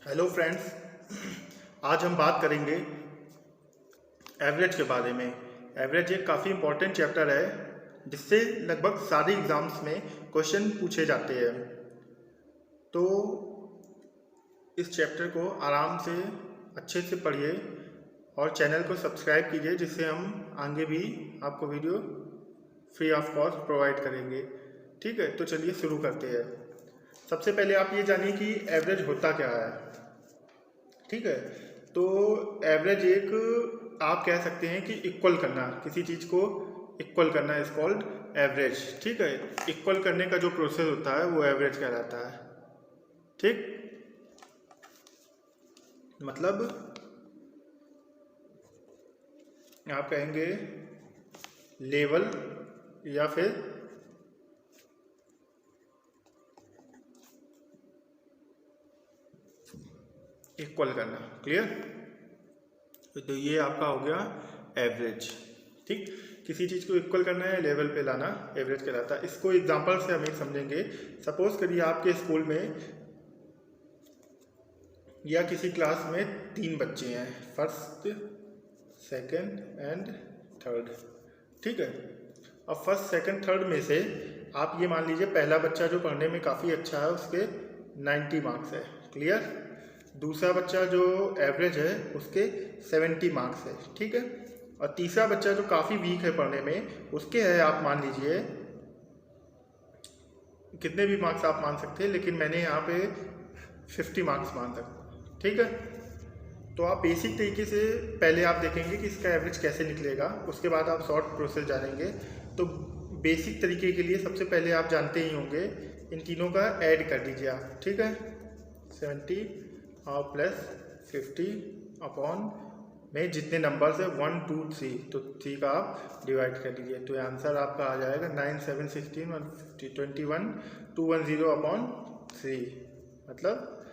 Hello friends, आज हम बात करेंगे एवरेज के बारे में। एवरेज एक काफ़ी इम्पोर्टेंट चैप्टर है जिससे लगभग सारे एग्ज़ाम्स में क्वेश्चन पूछे जाते हैं। तो इस चैप्टर को आराम से अच्छे से पढ़िए और चैनल को सब्सक्राइब कीजिए, जिससे हम आगे भी आपको video free of cost provide करेंगे। ठीक है, तो चलिए शुरू करते हैं। सबसे पहले आप ये जानिए कि एवरेज होता क्या है। ठीक है, तो एवरेज एक आप कह सकते हैं कि इक्वल करना, किसी चीज़ को इक्वल करना इज कॉल्ड एवरेज। ठीक है, इक्वल करने का जो प्रोसेस होता है वो एवरेज कहलाता है। ठीक, मतलब आप कहेंगे लेवल या फिर इक्वल करना। क्लियर? तो ये आपका हो गया एवरेज। ठीक, किसी चीज़ को इक्वल करना है, लेवल पे लाना, एवरेज कहलाता है। इसको एग्जांपल से हम एक समझेंगे। सपोज करिए आपके स्कूल में या किसी क्लास में 3 बच्चे हैं, फर्स्ट, सेकंड एंड थर्ड। ठीक है, अब फर्स्ट, सेकंड, थर्ड में से आप ये मान लीजिए पहला बच्चा जो पढ़ने में काफ़ी अच्छा है उसके 90 मार्क्स है। क्लियर? दूसरा बच्चा जो एवरेज है उसके 70 मार्क्स है। ठीक है, और तीसरा बच्चा जो काफ़ी वीक है पढ़ने में उसके है, आप मान लीजिए कितने भी मार्क्स आप मान सकते हैं, लेकिन मैंने यहाँ पे 50 मार्क्स मान सकता। ठीक है, तो आप बेसिक तरीके से पहले आप देखेंगे कि इसका एवरेज कैसे निकलेगा, उसके बाद आप शॉर्ट प्रोसेस जानेंगे। तो बेसिक तरीके के लिए सबसे पहले आप जानते ही होंगे, इन तीनों का ऐड कर दीजिए आप। ठीक है, 70 और प्लस 50 अपॉन में जितने नंबर्स है 1 2 3, तो 3 का आप डिवाइड कर दीजिए, तो आंसर आपका आ जाएगा 9 7 16 150 21 210 अपॉन 3, मतलब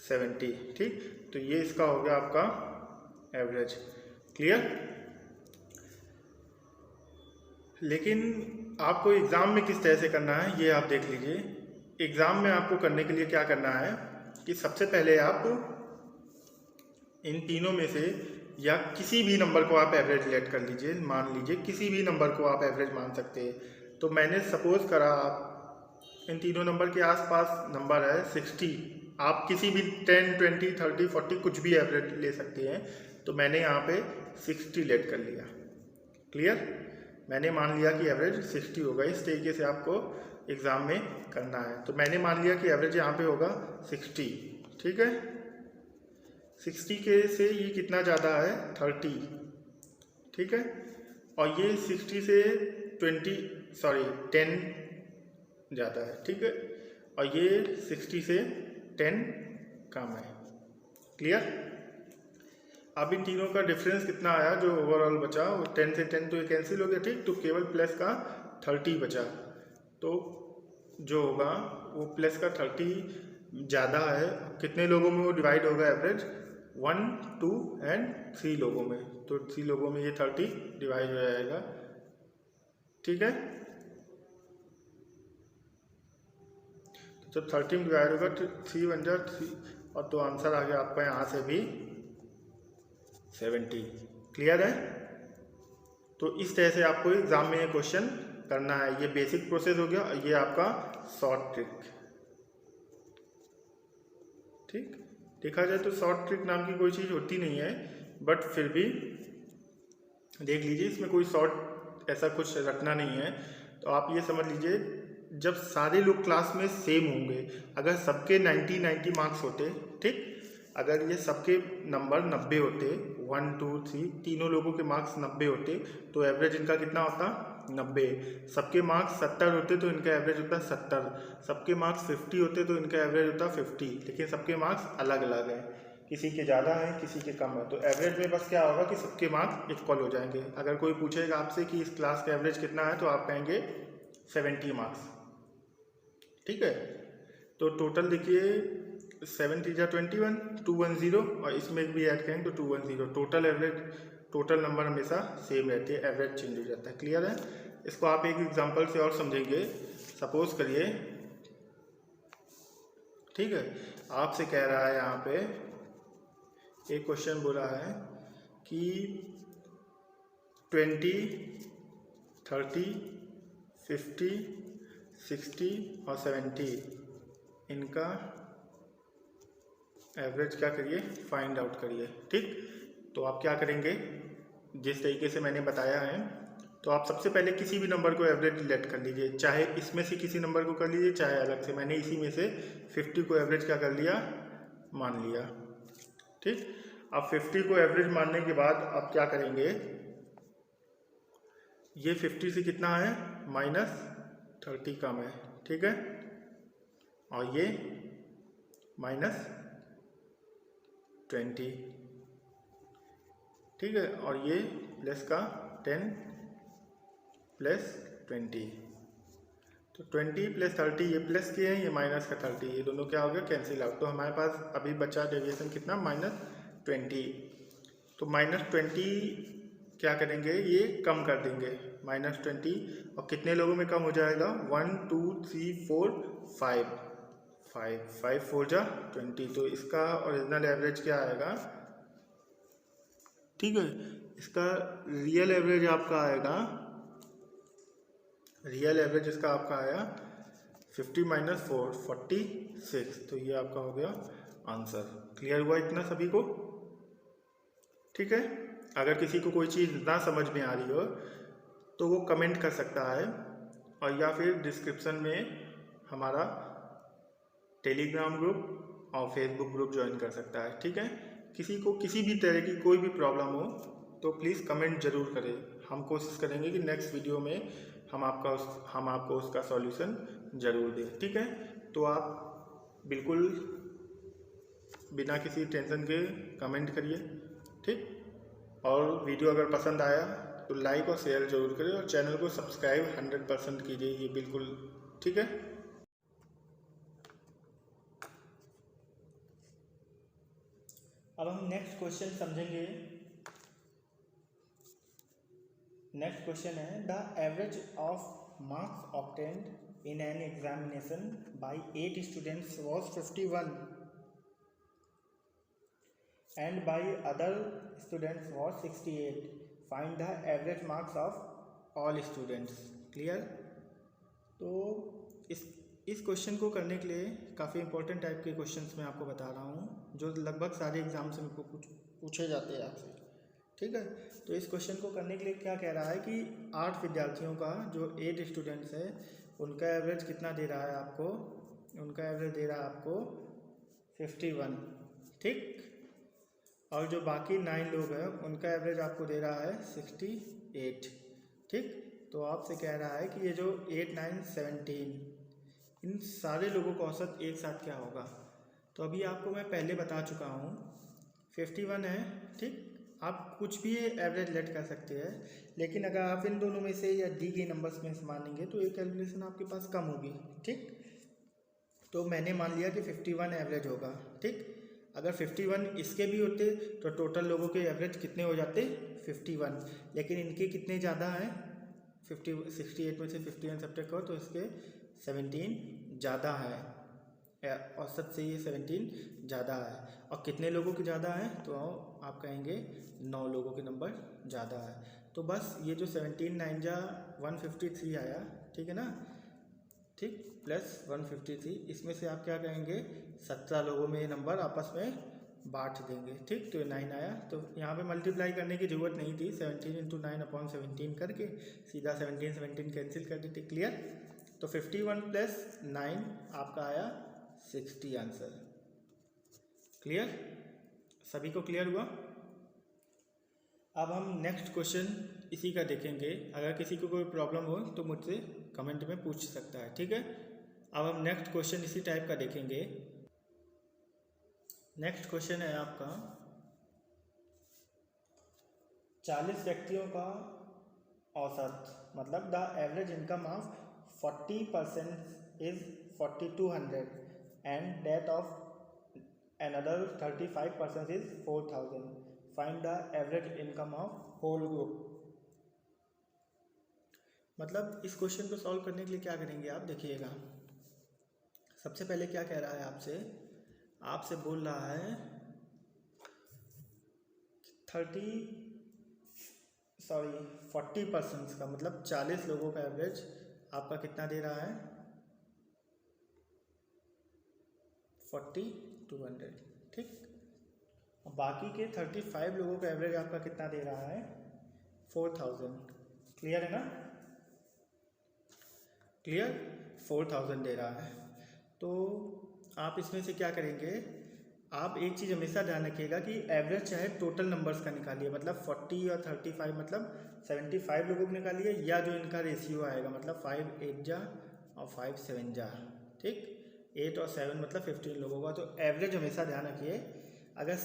70। ठीक, तो ये इसका हो गया आपका एवरेज। क्लियर? लेकिन आपको एग्ज़ाम में किस तरह से करना है ये आप देख लीजिए। एग्ज़ाम में आपको करने के लिए क्या करना है कि सबसे पहले आप इन तीनों में से या किसी भी नंबर को आप एवरेज लेट कर लीजिए। मान लीजिए किसी भी नंबर को आप एवरेज मान सकते हैं। तो मैंने सपोज करा आप इन तीनों नंबर के आसपास नंबर है 60, आप किसी भी 10 20 30 40 कुछ भी एवरेज ले सकते हैं। तो मैंने यहाँ पे 60 लेट कर लिया। क्लियर? मैंने मान लिया कि एवरेज 60 होगा। इस तरीके से आपको एग्ज़ाम में करना है। तो मैंने मान लिया कि एवरेज यहाँ पे होगा 60। ठीक है, 60 के से ये कितना ज़्यादा है 30। ठीक है, और ये 60 से 10 ज़्यादा है। ठीक है, और ये 60 से 10 कम है। क्लियर? अब इन तीनों का डिफरेंस कितना आया, जो ओवरऑल बचा वो 10 से 10 तो ये कैंसिल हो गया। ठीक, तो केवल प्लस का 30 बचा। तो जो होगा वो प्लस का 30 ज़्यादा है। कितने लोगों में वो डिवाइड होगा एवरेज? 1 2 एंड 3 लोगों में। तो 3 लोगों में ये 30 डिवाइड हो जाएगा। ठीक है, तो जब 30 डिवाइड होगा तो 3 बन जाए 3, और तो आंसर आ गया आपका यहाँ से भी 70। क्लियर है? तो इस तरह से आपको एग्जाम में ये क्वेश्चन करना है। ये बेसिक प्रोसेस हो गया, ये आपका शॉर्ट ट्रिक। ठीक, देखा जाए तो शॉर्ट ट्रिक नाम की कोई चीज़ होती नहीं है, बट फिर भी देख लीजिए, इसमें कोई शॉर्ट ऐसा कुछ रखना नहीं है। तो आप ये समझ लीजिए, जब सारे लोग क्लास में सेम होंगे, अगर सबके 90 मार्क्स होते, ठीक, अगर ये सबके नंबर 90 होते, 1 2 3 तीनों लोगों के मार्क्स 90 होते, तो एवरेज इनका कितना होता 90। सबके मार्क्स 70 होते तो इनका एवरेज होता 70। सबके मार्क्स 50 होते तो इनका एवरेज होता 50। लेकिन सबके मार्क्स अलग अलग हैं, किसी के ज़्यादा है किसी के कम है। तो एवरेज में बस क्या होगा कि सबके मार्क्स इक्वल हो जाएंगे। अगर कोई पूछेगा आपसे कि इस क्लास का एवरेज कितना है, तो आप कहेंगे 70 मार्क्स। ठीक है, तो टोटल देखिए 7 3 21 210, और इसमें भी ऐड करेंगे तो 210। टोटल एवरेज, टोटल नंबर हमेशा सेम रहते हैं, एवरेज चेंज हो जाता है। क्लियर है? इसको आप एक एग्जांपल से और समझेंगे। सपोज करिए ठीक है, आपसे कह रहा है यहाँ पे एक क्वेश्चन बोला है कि 20, 30, 50, 60 और 70 इनका एवरेज क्या करिए, फाइंड आउट करिए। ठीक, तो आप क्या करेंगे, जिस तरीके से मैंने बताया है, तो आप सबसे पहले किसी भी नंबर को एवरेज लेट कर लीजिए, चाहे इसमें से किसी नंबर को कर लीजिए चाहे अलग से। मैंने इसी में से 50 को एवरेज क्या कर लिया, मान लिया। ठीक, अब 50 को एवरेज मानने के बाद आप क्या करेंगे, ये 50 से कितना है, -30 कम है। ठीक है, और ये -20, ठीक है, और ये प्लस का 10 + 20, तो 20 + 30 ये प्लस के हैं, ये माइनस का 30, ये दोनों क्या हो गया, कैंसिल आउट। तो हमारे पास अभी बचा डेविएशन कितना, -20। तो -20 क्या करेंगे, ये कम कर देंगे, -20, और कितने लोगों में कम हो जाएगा, 1 2 3 4 5 5 4 जा 20। तो इसका ओरिजिनल एवरेज क्या आएगा, ठीक है, इसका रियल एवरेज आपका आएगा, रियल एवरेज इसका आपका आया 50 - 4 46। तो ये आपका हो गया आंसर। क्लियर हुआ इतना सभी को? ठीक है, अगर किसी को कोई चीज़ ना समझ में आ रही हो तो वो कमेंट कर सकता है, और या फिर डिस्क्रिप्शन में हमारा टेलीग्राम ग्रुप और फेसबुक ग्रुप ज्वाइन कर सकता है। ठीक है, किसी को किसी भी तरह की कोई भी प्रॉब्लम हो तो प्लीज़ कमेंट ज़रूर करें। हम कोशिश करेंगे कि नेक्स्ट वीडियो में हम आपको उसका सॉल्यूशन ज़रूर दें। ठीक है, तो आप बिल्कुल बिना किसी टेंशन के कमेंट करिए। ठीक, और वीडियो अगर पसंद आया तो लाइक और शेयर ज़रूर करें, और चैनल को सब्सक्राइब 100% कीजिए, ये बिल्कुल ठीक है। अब हम नेक्स्ट क्वेश्चन समझेंगे। नेक्स्ट क्वेश्चन है, the average of marks obtained in an examination by 8 students was 51 and by other students was 68. Find the average marks of all students. Clear? तो इस क्वेश्चन को करने के लिए काफ़ी इंपॉर्टेंट टाइप के क्वेश्चंस मैं आपको बता रहा हूँ, जो लगभग सारे एग्जाम्स में पूछे जाते हैं आपसे। ठीक है, तो इस क्वेश्चन को करने के लिए क्या कह रहा है कि 8 विद्यार्थियों का, जो 8 स्टूडेंट्स है, उनका एवरेज कितना दे रहा है आपको, उनका एवरेज दे रहा है आपको 51। ठीक, और जो बाकी 9 लोग हैं उनका एवरेज आपको दे रहा है 68। ठीक, तो आपसे कह रहा है कि ये जो 8 9 17 इन सारे लोगों का औसत एक साथ क्या होगा। तो अभी आपको मैं पहले बता चुका हूँ, 51 है। ठीक, आप कुछ भी एवरेज लेट कर सकते हैं, लेकिन अगर आप इन दोनों में से या दी गई नंबर्स में से मानेंगे तो एक कैलकुलेशन आपके पास कम होगी। ठीक, तो मैंने मान लिया कि 51 एवरेज होगा। ठीक, अगर 51 इसके भी होते तो टोटल लोगों के एवरेज कितने हो जाते, 51, लेकिन इनके कितने ज़्यादा हैं, 68 में से 51 सब्ट्रैक्ट करो तो इसके 17 ज़्यादा है, औसत से ये 17 ज़्यादा है। और कितने लोगों के ज़्यादा है, तो आप कहेंगे 9 लोगों के नंबर ज़्यादा है। तो बस ये जो 17 9 जा 153 आया, ठीक है ना, ठीक, प्लस 153, इसमें से आप क्या कहेंगे, 17 लोगों में ये नंबर आपस में बांट देंगे। ठीक, तो 9 आया, तो यहाँ पे मल्टीप्लाई करने की ज़रूरत नहीं थी, 17 × 9/17 करके सीधा 17 कैंसिल कर देते। क्लियर? तो 51 + 9 आपका आया 60 आंसर। क्लियर? सभी को क्लियर हुआ? अब हम नेक्स्ट क्वेश्चन इसी का देखेंगे। अगर किसी को कोई प्रॉब्लम हो तो मुझसे कमेंट में पूछ सकता है। ठीक है, अब हम नेक्स्ट क्वेश्चन इसी टाइप का देखेंगे। नेक्स्ट क्वेश्चन है आपका, 40 व्यक्तियों का औसत, मतलब the average income of 40% is 4200 and that of another 35% is 4000. Find the average income of whole group. मतलब इस क्वेश्चन को सॉल्व करने के लिए क्या करेंगे आप, देखिएगा। सबसे पहले क्या कह रहा है आपसे बोल रहा है 40% का, मतलब 40 लोगों का एवरेज आपका कितना दे रहा है, 4200, ठीक। बाकी के 35 लोगों का एवरेज आपका कितना दे रहा है, 4000। क्लियर है ना, क्लियर, 4000 दे रहा है। तो आप इसमें से क्या करेंगे, आप एक चीज़ हमेशा ध्यान रखिएगा कि एवरेज चाहे टोटल नंबर्स का निकालिए, मतलब 40 और 35 मतलब 75 लोगों को निकालिए, या जो इनका रेशियो आएगा मतलब 5 8 जा और 5 7 जा, ठीक। 8 और 7 मतलब 15 लोगों का। तो एवरेज हमेशा ध्यान रखिए, अगर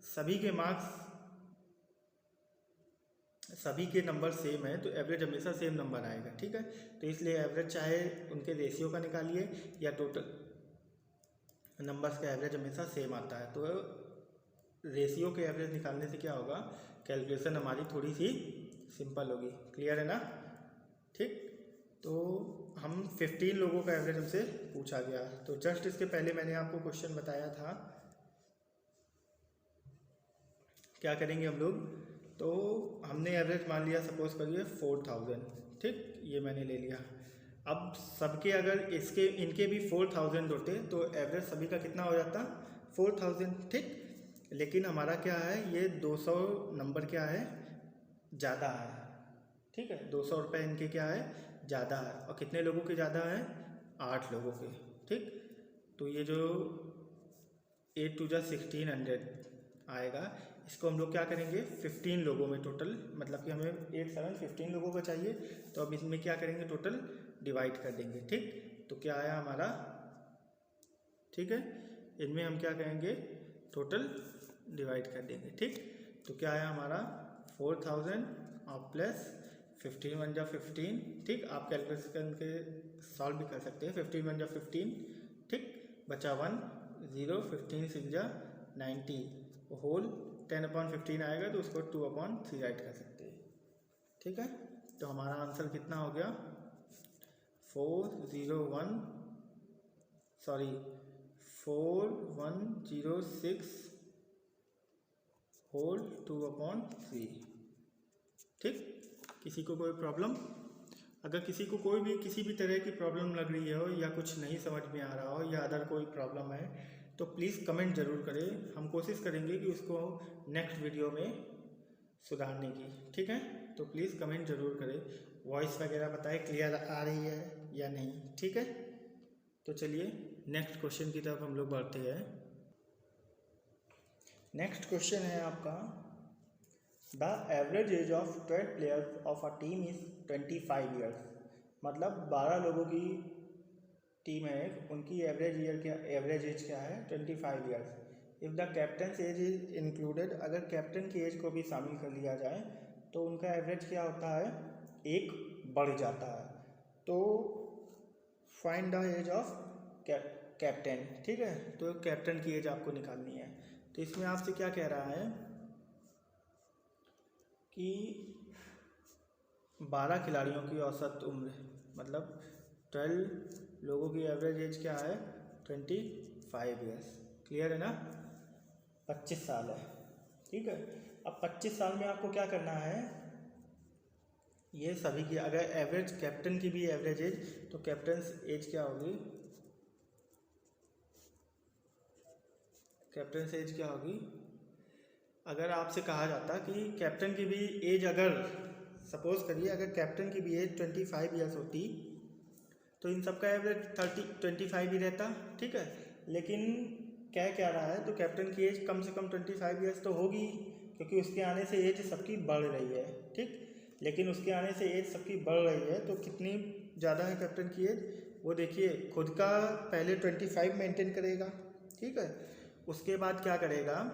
सभी के मार्क्स सभी के नंबर सेम है तो एवरेज हमेशा सेम नंबर आएगा, ठीक है। तो इसलिए एवरेज चाहे उनके रेशियो का निकालिए या टोटल नंबर्स का एवरेज हमेशा सेम आता है। तो रेशियो के एवरेज निकालने से क्या होगा, कैलकुलेशन हमारी थोड़ी सी सिंपल होगी। क्लियर है ना, ठीक। तो हम 15 लोगों का एवरेज हमसे पूछा गया, तो जस्ट इसके पहले मैंने आपको क्वेश्चन बताया था क्या करेंगे हम लोग। तो हमने एवरेज मान लिया, सपोज करिए 4000, ठीक, ये मैंने ले लिया। अब सबके अगर इनके भी 4000 होते तो एवरेज सभी का कितना हो जाता, 4000, ठीक। लेकिन हमारा क्या है, ये 200 नंबर क्या है, ज़्यादा है, ठीक है। 200 रुपये इनके क्या है, ज़्यादा है। और कितने लोगों के ज़्यादा है, 8 लोगों के, ठीक। तो ये जो 8 2 जा 1600 आएगा, इसको हम लोग क्या करेंगे 15 लोगों में टोटल, मतलब कि हमें 8 7 15 लोगों का चाहिए, तो अब इसमें क्या करेंगे, टोटल डिवाइड कर देंगे, ठीक। तो क्या आया हमारा, ठीक है, इनमें हम क्या करेंगे, टोटल डिवाइड कर देंगे, ठीक। तो क्या आया हमारा 4000 और प्लस 15 1 जा 15, ठीक। आप कैलकुलेशन के सॉल्व भी कर सकते हैं, 15 1 जा 15, ठीक, बचा 1 0, 15 6 जा 90, होल 10/15 आएगा तो उसको 2/3 राइट कर सकते हैं, ठीक है। तो हमारा आंसर कितना हो गया, 4106 होल 2/3, ठीक। किसी को कोई प्रॉब्लम, अगर किसी को कोई भी किसी भी तरह की प्रॉब्लम लग रही हो या कुछ नहीं समझ में आ रहा हो या अदर कोई प्रॉब्लम है तो प्लीज़ कमेंट ज़रूर करें, हम कोशिश करेंगे कि उसको नेक्स्ट वीडियो में सुधारने की, ठीक है। तो प्लीज़ कमेंट ज़रूर करें, वॉइस वगैरह बताएं क्लियर आ रही है या नहीं, ठीक है। तो चलिए नेक्स्ट क्वेश्चन की तरफ हम लोग बढ़ते हैं। नेक्स्ट क्वेश्चन है आपका, the average age of 12 players of a team is 25 years, मतलब 12 लोगों की टीम है, उनकी एवरेज एज क्या है, 25 years. If the captain age is included, अगर कैप्टन की एज को भी शामिल कर लिया जाए तो उनका एवरेज क्या होता है, 1 बढ़ जाता है। तो find the age of captain, ठीक है। तो कैप्टन की एज आपको निकालनी है। तो इसमें आपसे क्या कह रहा है कि 12 खिलाड़ियों की औसत उम्र, मतलब 12 लोगों की एवरेज एज क्या है, 25 ईयर्स। क्लियर है ना, 25 साल है, ठीक है। अब 25 साल में आपको क्या करना है, ये सभी की अगर एवरेज कैप्टन की भी एवरेज एज, तो कैप्टन एज क्या होगी, कैप्टन एज क्या होगी, अगर आपसे कहा जाता कि कैप्टन की भी एज, अगर सपोज करिए अगर कैप्टन की भी एज 25 ईयर्स होती तो इन सबका एवरेज 25 ही रहता, ठीक है। लेकिन क्या रहा है, तो कैप्टन की एज कम से कम 25 ईयर्स तो होगी, क्योंकि उसके आने से एज सबकी बढ़ रही है, ठीक। लेकिन उसके आने से एज सबकी बढ़ रही है, तो कितनी ज़्यादा है कैप्टन की एज, वो देखिए खुद का पहले 25 मेंटेन करेगा, ठीक है। उसके बाद क्या करेगा,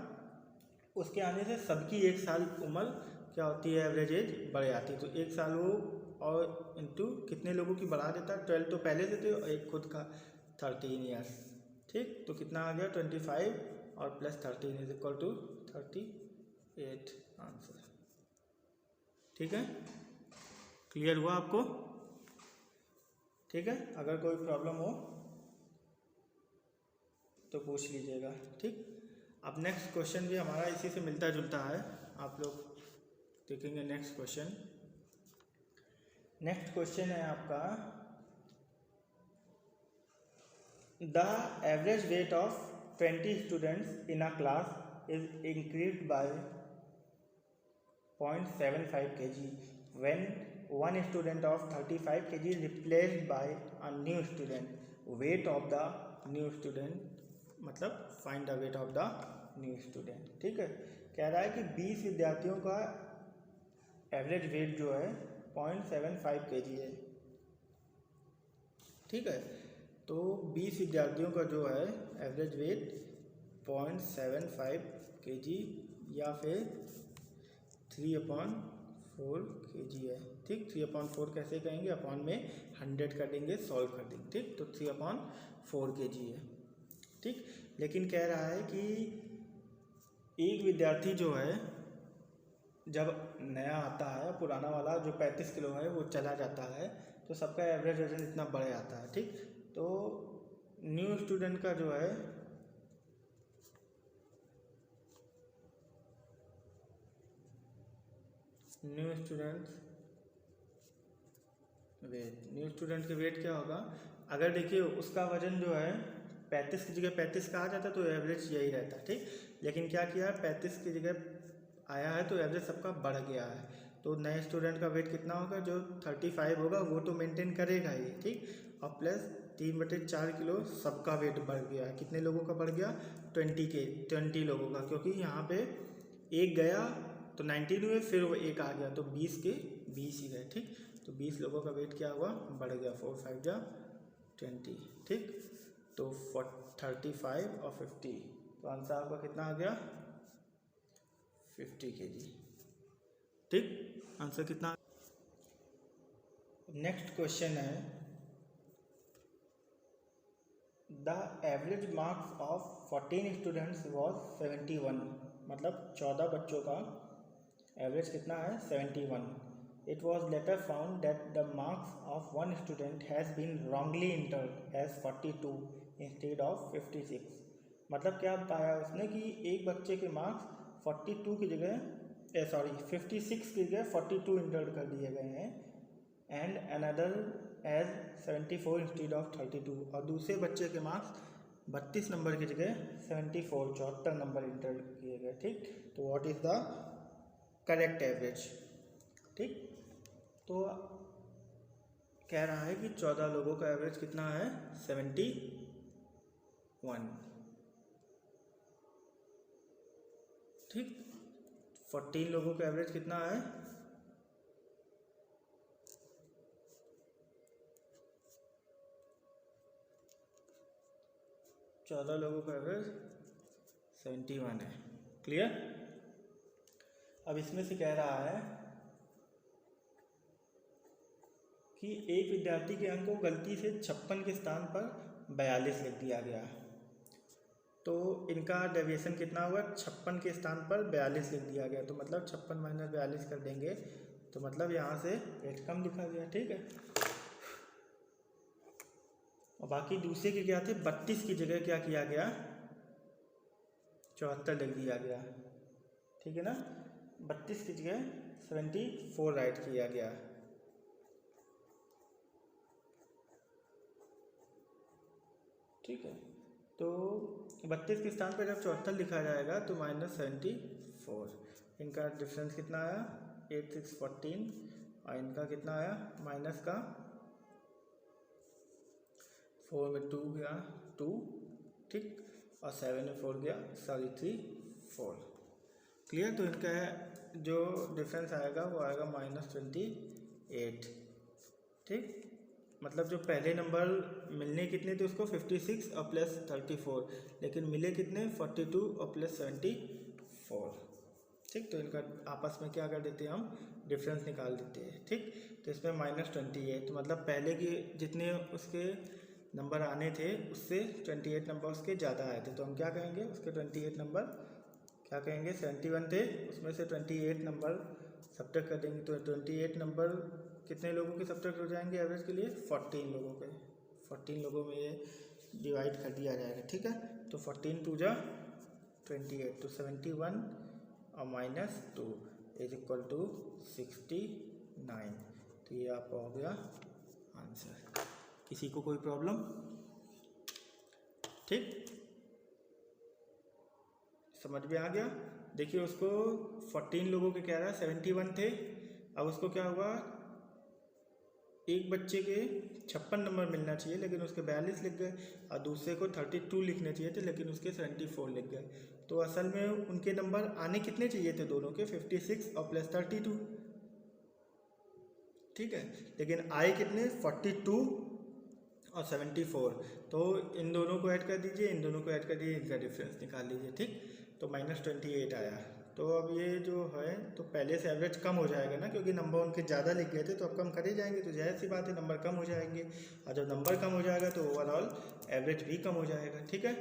उसके आने से सबकी 1 साल उम्र क्या होती है, एवरेज एज बढ़ जाती है। तो 1 साल वो और इंटू कितने लोगों की बढ़ा देता है, 12 तो पहले से थे और एक खुद का 13 ईयर्स, ठीक। तो कितना आ गया, 25 और plus 13 is equal to 38 answer, ठीक है। क्लियर हुआ आपको, ठीक है। अगर कोई प्रॉब्लम हो तो पूछ लीजिएगा, ठीक। अब नेक्स्ट क्वेश्चन भी हमारा इसी से मिलता जुलता है, आप लोग देखेंगे नेक्स्ट क्वेश्चन। नेक्स्ट क्वेश्चन है आपका, the average weight of 20 students in a class is increased by 0.75 kg when one student of 35 kg is replaced by a new student. Weight of the new student, मतलब find the weight of the new student, ठीक है। कह रहा है कि 20 विद्यार्थियों का average weight जो है 0.75 kg है, ठीक है। तो 20 विद्यार्थियों का जो है एवरेज वेट 0.75 kg या फिर 3/4 kg है, ठीक। 3/4 कैसे कहेंगे, अपॉन में 100 कर देंगे, सॉल्व कर देंगे, ठीक। तो 3/4 kg है, ठीक। लेकिन कह रहा है कि एक विद्यार्थी जो है जब नया आता है, पुराना वाला जो 35 किलो है वो चला जाता है, तो सबका एवरेज वजन इतना बढ़ जाता है, ठीक। तो न्यू स्टूडेंट का जो है न्यू स्टूडेंट के वेट क्या होगा। अगर देखिए उसका वजन जो है 35 की जगह 35 का आ जाता तो एवरेज यही रहता, ठीक। लेकिन क्या किया, 35 की जगह आया है तो एवरेज सबका बढ़ गया है। तो नए स्टूडेंट का वेट कितना होगा, जो 35 होगा वो तो मेंटेन करेगा ही, ठीक। और प्लस 3/4 किलो सबका वेट बढ़ गया है। कितने लोगों का बढ़ गया, 20 लोगों का, क्योंकि यहाँ पे एक गया तो 19 हुए, फिर वो एक आ गया तो 20 के 20 ही गए, ठीक। तो 20 लोगों का वेट क्या हुआ, बढ़ गया, 4 5 जा 20, ठीक। तो 35 और 50, तो आंसर आपका कितना आ गया, 50 kg, ठीक। आंसर कितना। नेक्स्ट क्वेश्चन है, the average marks of 14 students was 71, मतलब 14 बच्चों का एवरेज कितना है, 71. It was later found that the marks of one student has been wrongly entered as 42 instead of 56. मतलब क्या पाया उसने कि एक बच्चे के मार्क्स 42 की जगह 56 की जगह 42 इंटर कर दिए गए हैं, and another age 74 instead of 32, और दूसरे बच्चे के मार्क्स 32 नंबर की जगह 74 नंबर इंटर किए गए, ठीक। तो what is the correct average, ठीक। तो कह रहा है कि 14 लोगों का एवरेज कितना है, 71, ठीक। 14 लोगों का एवरेज कितना है, 14 लोगों का एवरेज 71 है, क्लियर। अब इसमें से कह रहा है कि एक विद्यार्थी के अंक को गलती से 56 के स्थान पर 42 लिख दिया गया, तो इनका डेविएशन कितना हुआ, 56 के स्थान पर 42 लिख दिया गया, तो मतलब 56 - 42 कर देंगे, तो मतलब यहाँ से रेट कम लिखा गया, ठीक है। और बाकी दूसरे के क्या थे, 32 की जगह क्या किया गया, 74 लिख दिया गया, ठीक है ना। 32 की जगह 74 राइट किया गया, ठीक है। तो 32 के स्थान पर जब 74 लिखा जाएगा तो -74, इनका डिफरेंस कितना आया, 8 6 14, और इनका कितना आया, माइनस का 4 में 2 गया 2, ठीक, और 7 में 4 गया 3 4, क्लियर। तो इनका जो डिफरेंस आएगा वो आएगा -28, ठीक। मतलब जो पहले नंबर मिलने कितने थे उसको 56 और प्लस 34, लेकिन मिले कितने 42 और प्लस 74, ठीक। तो इनका आपस में क्या कर देते हैं, हम डिफरेंस निकाल देते हैं, ठीक। तो इसमें -28, मतलब पहले के जितने उसके नंबर आने थे उससे 28 नंबर उसके ज़्यादा आए थे, तो हम क्या कहेंगे, उसके 28 नंबर क्या कहेंगे, 71 थे, उसमें से 28 नंबर सब्ट्रैक्ट कर देंगे, तो 28 नंबर कितने लोगों के सब्ट्रैक्ट हो जाएंगे एवरेज के लिए, 14 लोगों के। 14 लोगों में ये डिवाइड कर दिया जाएगा, ठीक है। तो 14 टू जा 28, तो 71 और -2 इज इक्वल टू 69। तो ये आपका हो गया आंसर। किसी को कोई प्रॉब्लम? ठीक, समझ में आ गया। देखिए उसको 14 लोगों के कह रहा है, 71 थे। अब उसको क्या हुआ, एक बच्चे के 56 नंबर मिलना चाहिए लेकिन उसके 42 लिख गए, और दूसरे को 32 लिखने चाहिए थे लेकिन उसके 74 लिख गए। तो असल में उनके नंबर आने कितने चाहिए थे दोनों के, 56 और प्लस 32, ठीक है। लेकिन आए कितने, 42 और 74। तो इन दोनों को ऐड कर दीजिए, इन दोनों को ऐड कर दीजिए, इनका डिफरेंस निकाल लीजिए, ठीक। तो -28 आया। तो अब ये जो है तो पहले से एवरेज कम हो जाएगा ना, क्योंकि नंबर उनके ज़्यादा लिख गए थे तो अब कम करे जाएंगे, तो जाहिर सी बात है नंबर कम हो जाएंगे, और जब नंबर कम हो जाएगा तो ओवरऑल एवरेज भी कम हो जाएगा, ठीक है।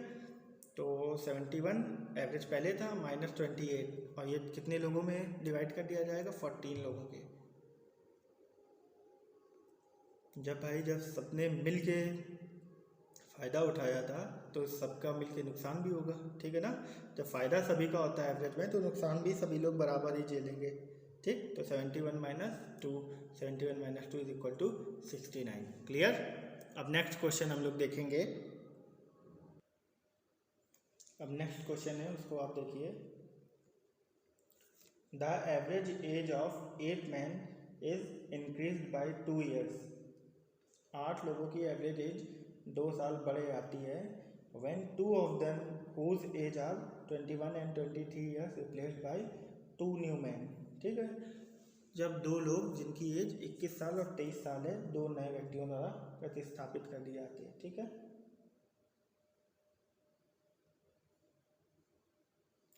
तो 71 एवरेज पहले था, -28, और ये कितने लोगों में डिवाइड कर दिया जाएगा, 14 लोगों के। जब सबने मिल के फ़ायदा उठाया था तो सबका मिलके नुकसान भी होगा, ठीक है ना। जब फ़ायदा सभी का होता है एवरेज में, तो नुकसान भी सभी लोग बराबर ही झेलेंगे, ठीक। तो 71 - 2, 71 - 2 इज इक्वल टू 69। क्लियर। अब नेक्स्ट क्वेश्चन हम लोग देखेंगे। अब नेक्स्ट क्वेश्चन है, उसको आप देखिए। The average age of 8 men is increased by 2 years। 8 लोगों की एवरेज एज 2 साल बढ़े आती है। when 2 of them whose age are 21 and 23 years replaced by 2 new men, ठीक है। जब दो लोग जिनकी एज 21 साल और 23 साल है, दो नए व्यक्तियों द्वारा प्रतिस्थापित कर दी जाती है, ठीक है।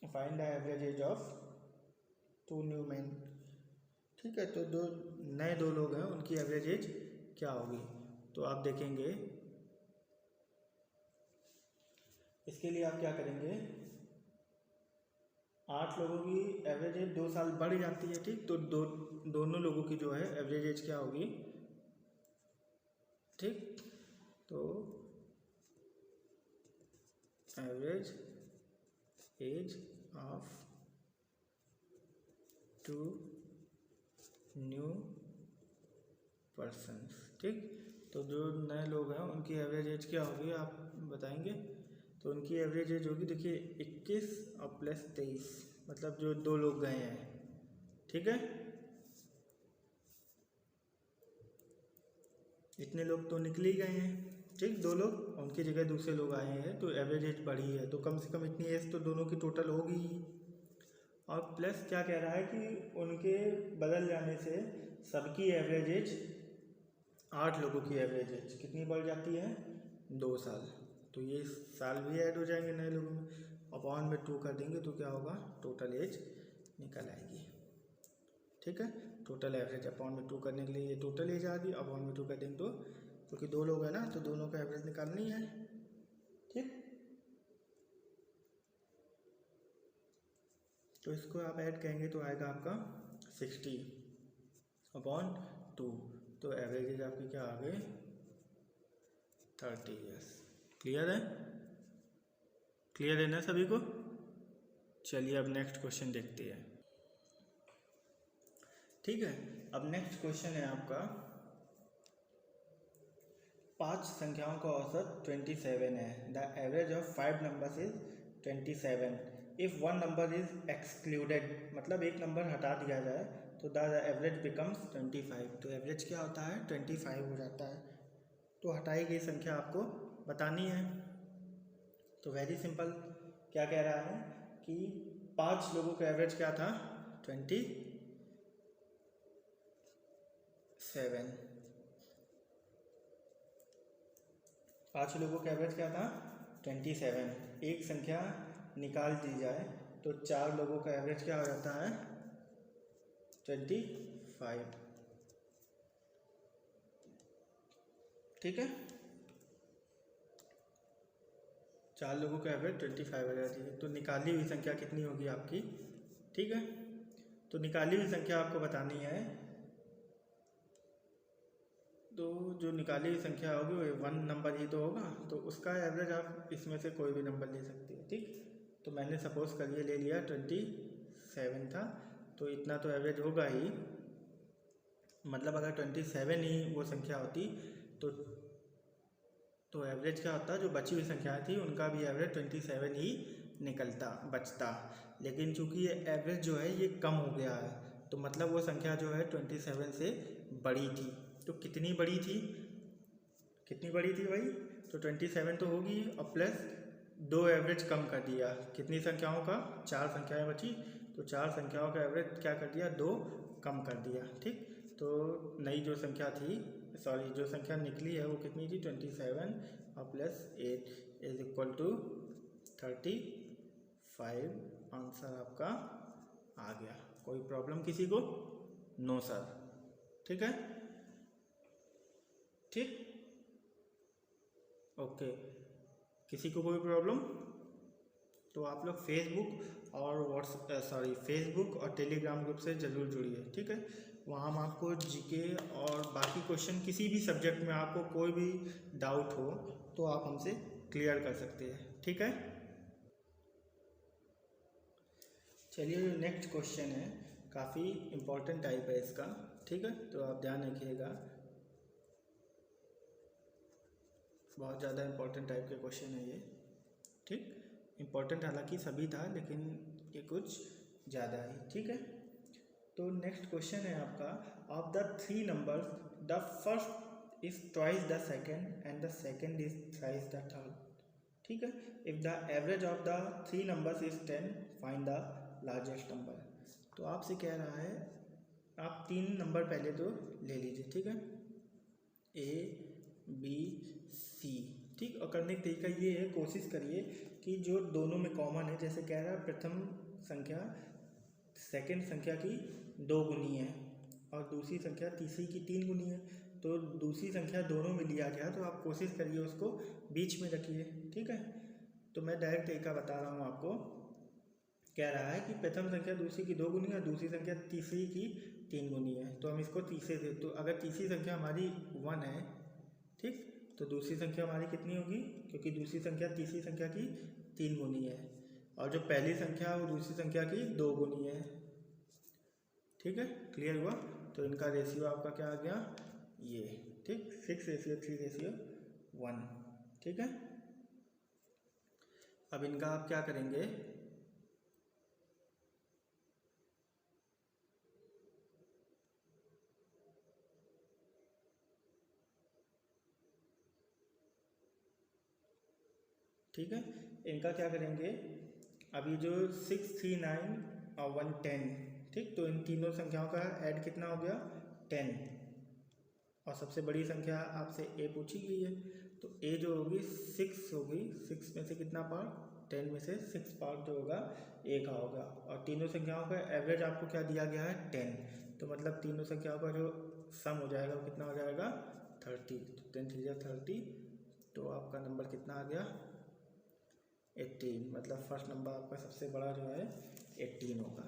Find the average age of 2 new man, ठीक है। तो दो लोग हैं, उनकी एवरेज एज क्या होगी, तो आप देखेंगे। इसके लिए आप क्या करेंगे, 8 लोगों की एवरेज एज 2 साल बढ़ जाती है, ठीक। तो दोनों लोगों की जो है एवरेज एज क्या होगी, ठीक। तो average age of 2 new persons, ठीक। तो जो नए लोग हैं उनकी एवरेज एज क्या होगी, आप बताएंगे। तो उनकी एवरेज एज होगी, देखिए 21 और प्लस 23, मतलब जो दो लोग गए हैं, ठीक है। इतने लोग तो निकल ही गए हैं, ठीक। दो लोग, उनकी जगह दूसरे लोग आए हैं, तो एवरेज एज बढ़ी है, तो कम से कम इतनी एज तो दोनों की टोटल होगी ही। और प्लस क्या कह रहा है कि उनके बदल जाने से सबकी एवरेज एज, 8 लोगों की एवरेज एज कितनी बढ़ जाती है, 2 साल। तो ये साल भी ऐड हो जाएंगे नए लोगों में, अपॉन में 2 कर देंगे तो क्या होगा, टोटल एज निकल आएगी, ठीक है। टोटल एवरेज अपॉन में 2 करने के लिए ये टोटल एज आ गई, अपॉन में 2 कर देंगे तो, क्योंकि दो लोग हैं ना तो दोनों का एवरेज निकालनी है, ठीक। तो इसको आप ऐड करेंगे तो आएगा आपका 60 अपॉन 2, तो एवरेज एज आपकी क्या आ गई, 30 ईयर्स। क्लियर है, क्लियर है ना सभी को। चलिए अब नेक्स्ट क्वेश्चन देखते हैं, ठीक है। अब नेक्स्ट क्वेश्चन है आपका, 5 संख्याओं का औसत 27 है। The average of 5 numbers is 27। If 1 number is excluded, मतलब एक नंबर हटा दिया जाए, तो द एवरेज बिकम्स 25। तो एवरेज क्या होता है, 25 हो जाता है। तो हटाई गई संख्या आपको बतानी है। तो वेरी सिंपल, क्या कह रहा है कि 5 लोगों का एवरेज क्या था, 27। 5 लोगों का एवरेज क्या था, 27। एक संख्या निकाल दी जाए तो 4 लोगों का एवरेज क्या हो जाता है, 25, ठीक है। 4 लोगों का एवरेज 25 हो जाती है। तो निकाली हुई संख्या कितनी होगी आपकी, ठीक है। तो निकाली हुई संख्या आपको बतानी है, तो जो निकाली हुई संख्या होगी वो 1 नंबर ही तो होगा, तो उसका एवरेज आप इसमें से कोई भी नंबर ले सकते हो। ठीक, तो मैंने सपोज करिए ले लिया 27 था, तो इतना तो एवरेज होगा ही। मतलब अगर 27 ही वो संख्या होती तो एवरेज क्या होता, जो बची हुई संख्याएं थी उनका भी एवरेज 27 ही निकलता बचता। लेकिन चूंकि ये एवरेज जो है ये कम हो गया है, तो मतलब वो संख्या जो है 27 से बड़ी थी। तो कितनी बड़ी थी, कितनी बड़ी थी भाई, तो 27 तो होगी और प्लस 2 एवरेज कम कर दिया। कितनी संख्याओं का, 4 संख्याएं बची, तो 4 संख्याओं का एवरेज क्या कर दिया, 2 कम कर दिया। ठीक, तो नई जो संख्या थी, सॉरी जो संख्या निकली है वो कितनी थी, 27 और plus 8 is equal to 35। Answer आपका आ गया। कोई प्रॉब्लम किसी को? No sir. ठीक है, ठीक, ओके। किसी को कोई प्रॉब्लम? तो आप लोग फेसबुक और टेलीग्राम ग्रुप से ज़रूर जुड़िए। ठीक है, वहाँ हम आपको जीके और बाकी क्वेश्चन किसी भी सब्जेक्ट में आपको कोई भी डाउट हो तो आप हमसे क्लियर कर सकते हैं। ठीक है, चलिए जो नेक्स्ट क्वेश्चन है काफ़ी इम्पोर्टेंट टाइप है इसका। ठीक है, तो आप ध्यान रखिएगा, बहुत ज़्यादा इम्पोर्टेंट टाइप के क्वेश्चन है ये। ठीक, इम्पोर्टेंट हालांकि सभी था लेकिन ये कुछ ज़्यादा ही। ठीक है, तो नेक्स्ट क्वेश्चन है आपका, of the 3 numbers the first is twice the second and the second is thrice the third. ठीक है, if the average of the 3 numbers is 10 find the largest number. तो आपसे कह रहा है आप 3 नंबर पहले तो ले लीजिए। ठीक है, A B C। ठीक, और करने का तरीका ये है, कोशिश करिए कि जो दोनों में कॉमन है, जैसे कह रहा है प्रथम संख्या सेकंड संख्या की 2 गुनी है और दूसरी संख्या तीसरी की 3 गुनी है, तो दूसरी संख्या दोनों में लिया गया, तो आप कोशिश करिए उसको बीच में रखिए। ठीक है, तो मैं डायरेक्ट तरीका बता रहा हूँ आपको। कह रहा है कि प्रथम संख्या दूसरी की 2 गुनी और दूसरी संख्या तीसरी की 3 गुनी है, तो हम इसको तीसरे से, तो अगर तीसरी संख्या हमारी 1 है, ठीक, तो दूसरी संख्या हमारी कितनी होगी, क्योंकि दूसरी संख्या तीसरी संख्या की 3 गुनी है और जो पहली संख्या वो दूसरी संख्या की 2 गुनी है। ठीक है, क्लियर हुआ? तो इनका रेशियो आपका क्या आ गया, ये। ठीक, 6:3:1। ठीक है, अब इनका आप क्या करेंगे, ठीक है, इनका क्या करेंगे, अभी जो 6, 3, 9 और 1, 10। ठीक, तो इन तीनों संख्याओं का ऐड कितना हो गया, 10। और सबसे बड़ी संख्या आपसे A पूछी गई है, तो A जो होगी 6 होगी। 6 में से कितना पार्ट, 10 में से 6 पार्ट जो होगा A का होगा। और तीनों संख्याओं का एवरेज आपको क्या दिया गया है, 10। तो मतलब तीनों संख्याओं का जो सम हो जाएगा वो कितना हो जाएगा, 30। तो 10 3 30, तो आपका नंबर कितना आ गया, 18। मतलब फर्स्ट नंबर आपका सबसे बड़ा जो है 18 होगा।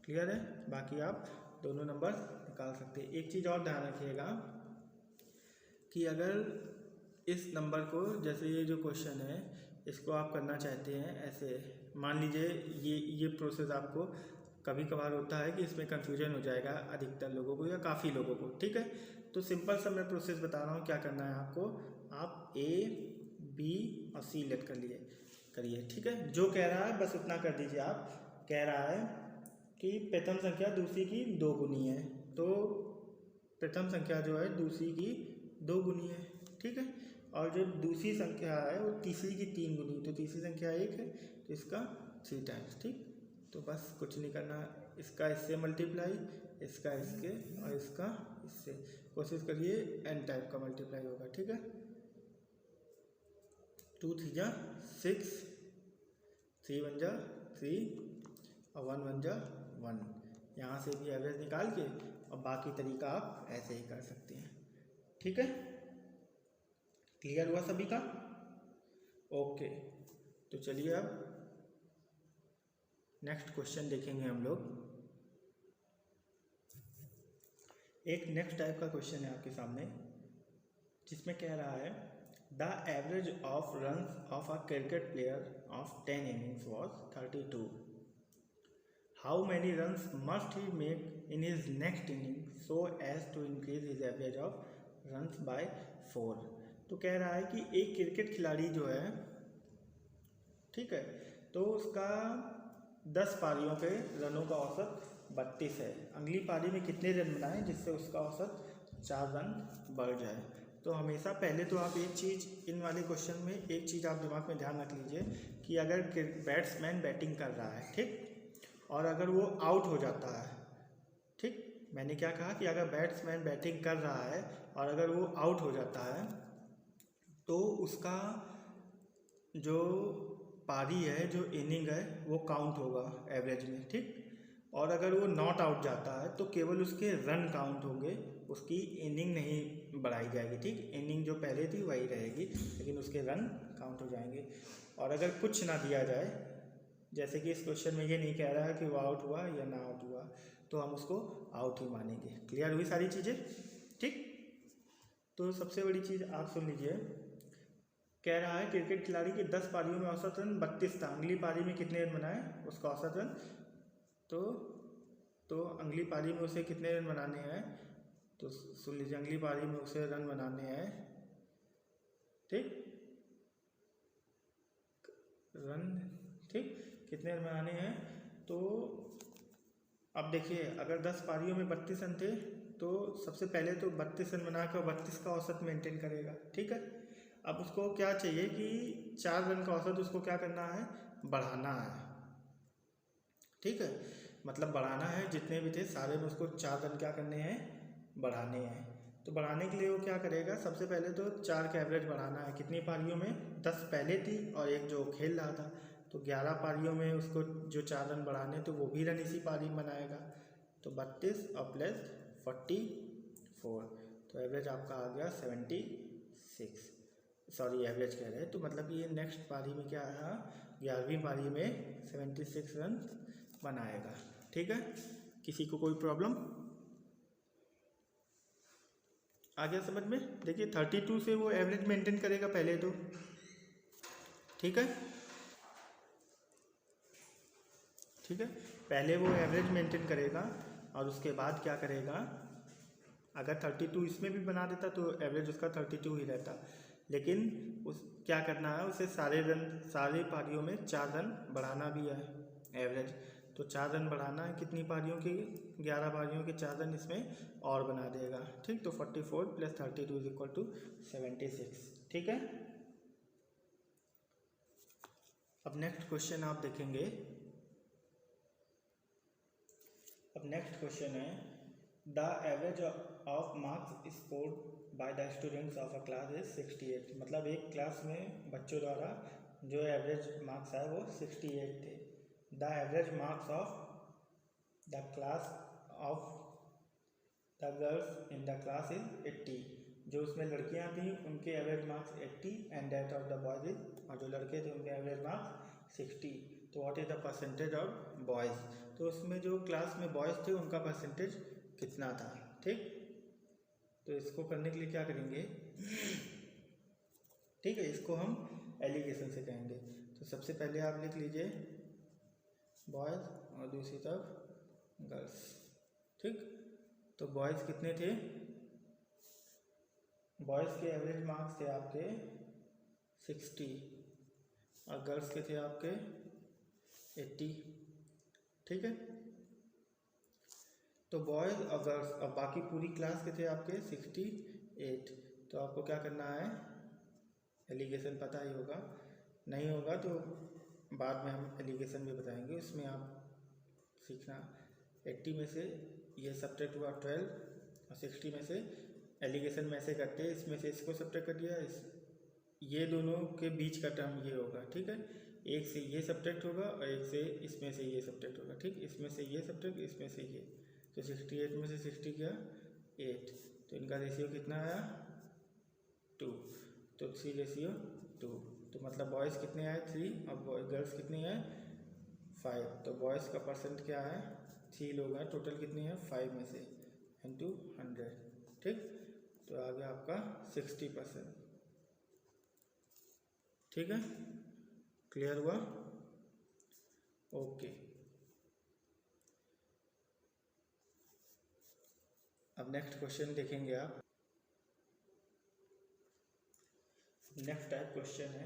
क्लियर है? बाकी आप दोनों नंबर निकाल सकते हैं। एक चीज़ और ध्यान रखिएगा कि अगर इस नंबर को, जैसे ये जो क्वेश्चन है इसको आप करना चाहते हैं ऐसे, मान लीजिए ये प्रोसेस आपको कभी कभार होता है कि इसमें कन्फ्यूजन हो जाएगा अधिकतर लोगों को या काफ़ी लोगों को। ठीक है, तो सिंपल सा मैं प्रोसेस बता रहा हूँ क्या करना है आपको। आप A B और C लेट करिए। ठीक है, जो कह रहा है बस उतना कर दीजिए। आप कह रहा है कि प्रथम संख्या दूसरी की 2 गुनी है, तो प्रथम संख्या जो है दूसरी की 2 गुनी है। ठीक है, और जो दूसरी संख्या है वो तीसरी की 3 गुनी, तो तीसरी संख्या 1 है तो इसका 3 टाइम्स। ठीक, तो बस कुछ नहीं करना, इसका इससे मल्टीप्लाई, इसका इसके और इसका इससे। कोशिश करिए n टाइप का मल्टीप्लाई होगा। ठीक है, 2 3 6, 3 1 3 और 1 1 1। यहाँ से भी एवरेज निकाल के, और बाकी तरीका आप ऐसे ही कर सकते हैं। ठीक है, क्लियर हुआ सभी का? ओके, तो चलिए अब नेक्स्ट क्वेश्चन देखेंगे हम लोग। एक नेक्स्ट टाइप का क्वेश्चन है आपके सामने। जिसमें कह रहा है the average of runs of a cricket player of 10 innings was 32. How many runs must he make in his next inning so as to increase his average of runs by 4. तो कह रहा है कि एक क्रिकेट खिलाड़ी जो है, ठीक है, तो उसका 10 पारियों पे रनों का औसत 32 है. अगली पारी में कितने रन बनाएं जिससे उसका औसत 4 रन बढ़ जाए. तो हमेशा पहले तो आप एक चीज़ इन वाले क्वेश्चन में एक चीज़ आप दिमाग में ध्यान रख लीजिए कि अगर बैट्समैन बैटिंग कर रहा है, ठीक, और अगर वो आउट हो जाता है, ठीक, मैंने क्या कहा कि अगर बैट्समैन बैटिंग कर रहा है और अगर वो आउट हो जाता है तो उसका जो पारी है, जो इनिंग है, वो काउंट होगा एवरेज में, ठीक. और अगर वो नॉट आउट जाता है तो केवल उसके रन काउंट होंगे, उसकी इनिंग नहीं बढ़ाई जाएगी, ठीक. इनिंग जो पहले थी वही रहेगी लेकिन उसके रन काउंट हो जाएंगे. और अगर कुछ ना दिया जाए, जैसे कि इस क्वेश्चन में ये नहीं कह रहा है कि वो आउट हुआ या ना आउट हुआ, तो हम उसको आउट ही मानेंगे. क्लियर हुई सारी चीज़ें, ठीक. तो सबसे बड़ी चीज़ आप सुन लीजिए, कह रहा है क्रिकेट खिलाड़ी के 10 पारियों में औसत रन 32 था. अगली पारी में कितने रन बनाए, उसका औसत रन, तो अगली पारी में उसे कितने रन बनाने हैं, तो सुन लीजिए, अगली पारी में उसे रन बनाने हैं, ठीक, रन, ठीक, कितने रन बनाने हैं. तो अब देखिए, अगर 10 पारियों में 32 रन थे तो सबसे पहले तो 32 रन बनाकर 32 का औसत मेंटेन करेगा, ठीक है. अब उसको क्या चाहिए कि 4 रन का औसत उसको क्या करना है, बढ़ाना है, ठीक है. मतलब बढ़ाना है, जितने भी थे सारे में उसको 4 रन क्या करने हैं, बढ़ाने हैं. तो बढ़ाने के लिए वो क्या करेगा, सबसे पहले तो 4 का एवरेज बढ़ाना है. कितनी पारियों में, 10 पहले थी और एक जो खेल रहा था, तो 11 पारियों में उसको जो 4 रन बढ़ाने, तो वो भी रन इसी पारी में बनाएगा. तो 32 और प्लस 44, तो एवरेज आपका आ गया 76. सॉरी, एवरेज कह रहे हैं, तो मतलब ये नेक्स्ट पारी में क्या आया, 11वीं पारी में 76 रन बनाएगा, ठीक है. किसी को कोई प्रॉब्लम आ गया समझ में. देखिए 32 से वो एवरेज मेंटेन करेगा पहले तो, ठीक है, ठीक है. पहले वो एवरेज मेंटेन करेगा और उसके बाद क्या करेगा, अगर 32 इसमें भी बना देता तो एवरेज उसका 32 ही रहता. लेकिन उस क्या करना है, उसे सारे पारियों में 4 रन बढ़ाना भी है एवरेज. तो 4 रन बढ़ाना है, कितनी पारियों की, 11 पारियों के 4 रन इसमें और बना देगा, ठीक. तो 44 + 32 = 76, ठीक है. अब नेक्स्ट क्वेश्चन आप देखेंगे. अब नेक्स्ट क्वेश्चन है the average of marks scored by the students of a class is 68. मतलब एक क्लास में बच्चों द्वारा जो एवरेज मार्क्स आए वो 68 थे. The average marks of the class of the girls in the class is 80. जो उसमें लड़कियां थी उनके average marks 80 and that of the boys is, और जो लड़के थे उनके एवरेज मार्क्स 60. तो what is the percentage of boys. तो उसमें जो क्लास में बॉयज़ थे उनका परसेंटेज कितना था, ठीक. तो इसको करने के लिए क्या करेंगे, ठीक है, इसको हम एलिगेशन से कहेंगे. तो सबसे पहले आप लिख लीजिए बॉयज़ और दूसरी तरफ गर्ल्स, ठीक. तो बॉयज़ कितने थे, बॉयज़ के एवरेज मार्क्स थे आपके 60 और गर्ल्स के थे आपके 80, ठीक है. तो बॉयज़ और गर्ल्स और बाकी पूरी क्लास के थे आपके 68. तो आपको क्या करना है, एलिगेशन पता ही होगा, नहीं होगा तो बाद में हम एलिगेशन भी बताएंगे, उसमें आप सीखना. 80 में से ये सब्ट्रैक्ट हुआ 12 और 60 में से एलिगेशन में ऐसे करते हैं, इसमें से इसको सब्ट्रैक्ट कर दिया, ये दोनों के बीच का टर्म ये होगा, ठीक है. एक से ये सब्ट्रैक्ट होगा और एक से इसमें से ये सब्ट्रैक्ट होगा, ठीक. इसमें से ये सब्ट्रैक्ट, इसमें से ये, तो 68 में से 60 गया 8, तो इनका रेशियो कितना आया 2. तो 3:2. तो मतलब बॉयज़ कितने आए 3 और गर्ल्स कितनी है 5. तो बॉयज़ का परसेंट क्या है 3 लोग हैं, टोटल कितनी है 5 में से इंटू 100, ठीक. तो आ गया आपका 60%। ठीक है, क्लियर हुआ? ओके। अब नेक्स्ट क्वेश्चन देखेंगे आप। नेक्स्ट टाइप क्वेश्चन है,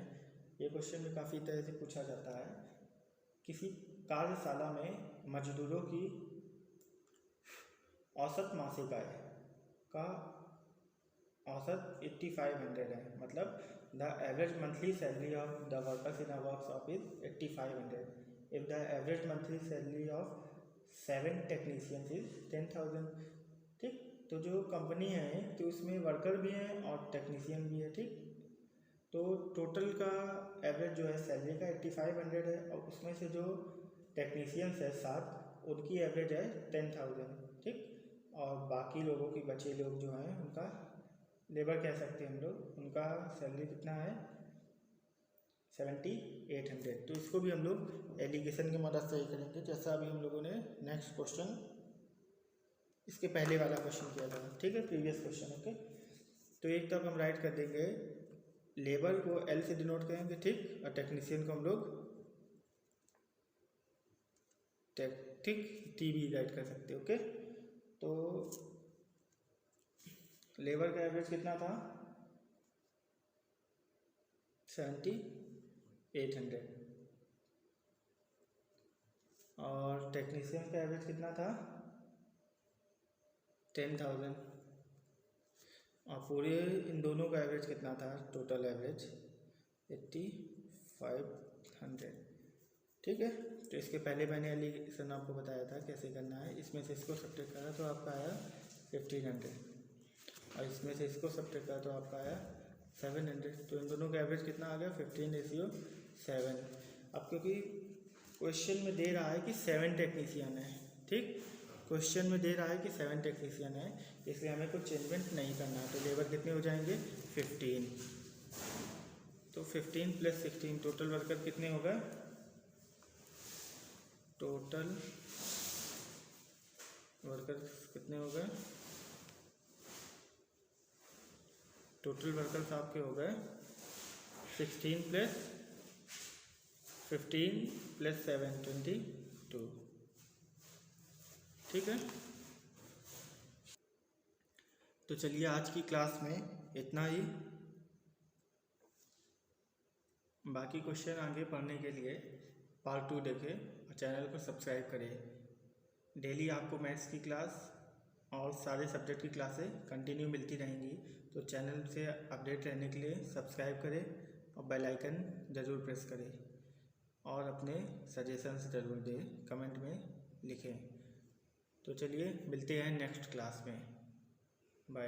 ये क्वेश्चन में काफ़ी तरह से पूछा जाता है। किसी कार्यशाला में मजदूरों की औसत मासिक आय का औसत 8500 है, मतलब the average monthly salary of the workers in a workshop is 8500 if the average monthly salary of 7 technicians is 10,000। ठीक, तो जो कंपनी है तो उसमें वर्कर भी हैं और टेक्नीशियन भी है। ठीक, तो टोटल का एवरेज जो है सैलरी का 8500 है, और उसमें से जो टेक्नीशियंस है 7, उनकी एवरेज है 10,000। ठीक, और बाकी लोगों की बचे लोग जो हैं उनका लेबर कह सकते हैं हम लोग, उनका सैलरी कितना है 7800। तो इसको भी हम लोग एलिगेशन की मदद से ही करेंगे, जैसा अभी हम लोगों ने नेक्स्ट क्वेश्चन इसके पहले वाला क्वेश्चन किया था। ठीक है, प्रीवियस क्वेश्चन। ओके, तो एक तक हम राइट कर देंगे, लेबर को एल से डिनोट करेंगे। ठीक, और टेक्नीशियन को हम लोग टी भी राइट कर सकते हैं। ओके, तो लेबर का एवरेज कितना था 7800, और टेक्नीशियन का एवरेज कितना था 10,000, और पूरे इन दोनों का एवरेज कितना था, टोटल एवरेज 8500। ठीक है, तो इसके पहले मैंने एलिगेशन आपको बताया था कैसे करना है। इसमें से इसको सब्ट्रैक्ट करा तो आपका आया 1500, और इसमें से इसको सब्ट्रैक्ट करा तो आपका आया 700। तो इन दोनों का एवरेज कितना आ गया 15:7। अब क्योंकि क्वेश्चन में दे रहा है कि 7 टेक्नीशियन है, ठीक, क्वेश्चन में दे रहा है कि 7 टेक्नीशियन है, इसलिए हमें कुछ चेंजमेंट नहीं करना है। तो लेबर कितने हो जाएंगे 15, तो 15 + 16 टोटल वर्कर कितने हो गए, टोटल वर्कर्स कितने हो गए, टोटल वर्कर्स आपके हो गए 16 + 15 + 7 22। ठीक है, तो चलिए आज की क्लास में इतना ही। बाकी क्वेश्चन आगे पढ़ने के लिए पार्ट 2 देखें और चैनल को सब्सक्राइब करें। डेली आपको मैथ्स की क्लास और सारे सब्जेक्ट की क्लासें कंटिन्यू मिलती रहेंगी, तो चैनल से अपडेट रहने के लिए सब्सक्राइब करें और बेल आइकन ज़रूर प्रेस करें, और अपने सजेशंस ज़रूर दें, कमेंट में लिखें। तो चलिए मिलते हैं नेक्स्ट क्लास में, बाय।